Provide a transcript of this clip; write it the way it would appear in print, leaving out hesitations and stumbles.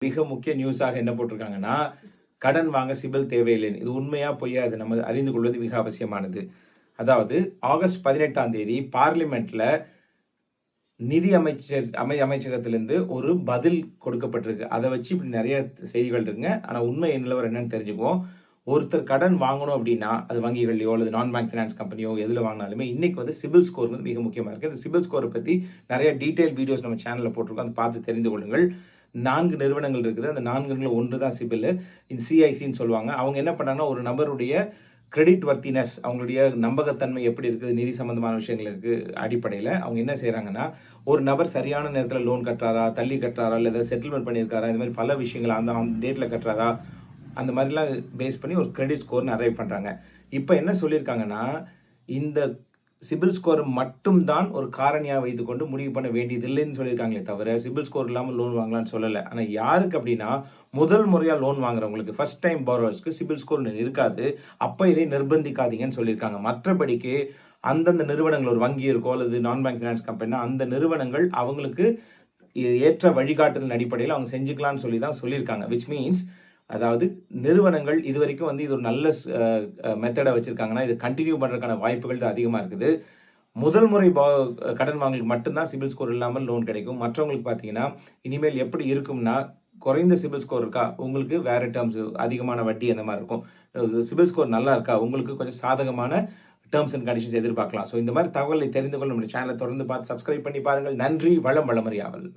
மிக முக்கிய நியூஸாக என்ன போட்டிருக்காங்கன்னா, கடன் வாங்க சிபில் தேவையில்லைன்னு. இது உண்மையா பொய்யா? அது நம்ம அறிந்து கொள்வது மிக அவசியமானது. அதாவது ஆகஸ்ட் 18ஆம் தேதி பார்லிமென்ட்ல நிதி அமைச்சகத்திலிருந்து ஒரு பதில் கொடுக்கப்பட்டிருக்கு. அத வச்சு இப்படி நெறைய செய்திகள் இருக்குங்க. ஆனா உண்மை நிலவரம் என்னன்னு தெரிஞ்சுக்குவோம். ஒருத்தர் கடன் வாங்கணும் அப்படின்னா, அது வங்கிகள்லயோ அல்லது நான் பேங்க் ஃபைனான்ஸ் கம்பெனியோ எதுல வாங்குனாலுமே, இன்னைக்கு வந்து சிபில் ஸ்கோர் வந்து மிக முக்கியமா இருக்கு. இந்த சிபில் ஸ்கோர பத்தி நெறைய டீட்டெயில் வீடியோஸ் நம்ம சேனல்ல போட்டிருக்கோம். அத பார்த்து தெரிந்து கொள்ளுங்கள். 4 நிறுவனங்கள் இருக்குது. அந்த 4ல ஒன்று தான் சிபில். இது சிஐசின்னு சொல்லுவாங்க. அவங்க என்ன பண்ணாங்கன்னா, ஒரு நபருடைய கிரெடிட் வர்த்தினஸ் அவங்களுடைய நம்பகத்தன்மை எப்படி இருக்குது, நிதி சம்பந்தமான விஷயங்களுக்கு அடிப்படையில அவங்க என்ன செய்றாங்கன்னா, ஒரு நபர் சரியான நேரத்தில லோன் கட்டுறாரா, தள்ளி கட்டுறாரா, இல்ல ஏதாவது செட்டில்மென்ட் பண்ணியிருக்காரா, இந்த மாரி பல விஷயங்கள் அந்த அந்த டேட்ல கட்டுறாரா, அந்த மாரிலாம் பேஸ் பண்ணி ஒரு கிரெடிட் ஸ்கோர்ன்னு அரைவ் பண்றாங்க. இப்ப என்ன சொல்லியிருக்காங்கன்னா, இந்த சிபில் ஸ்கோர் மட்டும் தான் ஒரு காரணியா வைத்துக்கொண்டு முடிவு பண்ண வேண்டியதில்லைன்னு சொல்லியிருக்காங்களே தவிர, சிபில் ஸ்கோர் இல்லாம லோன் வாங்கலாம்ன்னு சொல்லல. ஆனா யாருக்கு அப்டின்னா, முதல் முறையா லோன் வாங்குறவங்களுக்கு, ஃபர்ஸ்ட் டைம் பாரோவர்ஸ்க்கு சிபில் ஸ்கோர் இருக்காது. அப்ப இதை நிர்பந்திக்காதீங்கன்னு சொல்லியிருக்காங்க. மற்றபடிக்கு அந்தந்த நிறுவனங்கள் ஒரு வங்கி இருக்கோ, அல்லது நான் பேங்க் ஃபைனான்ஸ் கம்பெனினா, அந்த நிறுவனங்கள் அவங்களுக்கு ஏற்ற வழிகாட்டுதலின் அடிப்படையில அவங்க செஞ்சுக்கலாம்ன்னு சொல்லி தான் சொல்லியிருக்காங்க. விச் மீன்ஸ் அதாவது நிறுவனங்கள் இதுவரைக்கும் வந்து இது ஒரு நல்ல மெத்தட வச்சிருக்காங்கன்னா, இத கன்டின்யூ பண்றதுக்கான வாய்ப்புகள் அதிகமா இருக்குது. முதல் முறை கடன் வாங்கலுக்கு மட்டும் தான் சிபில் ஸ்கோர் இல்லாமல் லோன் கிடைக்கும். மற்றவங்களுக்கு பார்த்தீங்கன்னா, இனிமேல் எப்படி இருக்கும்னா, குறைந்த சிபில் ஸ்கோர் இருக்கா? உங்களுக்கு வேற டெர்ம்ஸ் அதிகமான வட்டி அந்த மாரி இருக்கும். சிபில் ஸ்கோர் நல்லா இருக்கா? உங்களுக்கு கொஞ்சம் சாதகமான டெர்ம்ஸ் அண்ட் கண்டிஷன்ஸ் எதிர்பார்க்கலாம். இந்த மாரி தகவலை தெரிந்து கொள்ள நம்முடைய சேனல தொடர்ந்து பார்த்து சப்ஸ்கிரைப் பண்ணி பாருங்கள். நன்றி. வளம் வளமறியாவல்.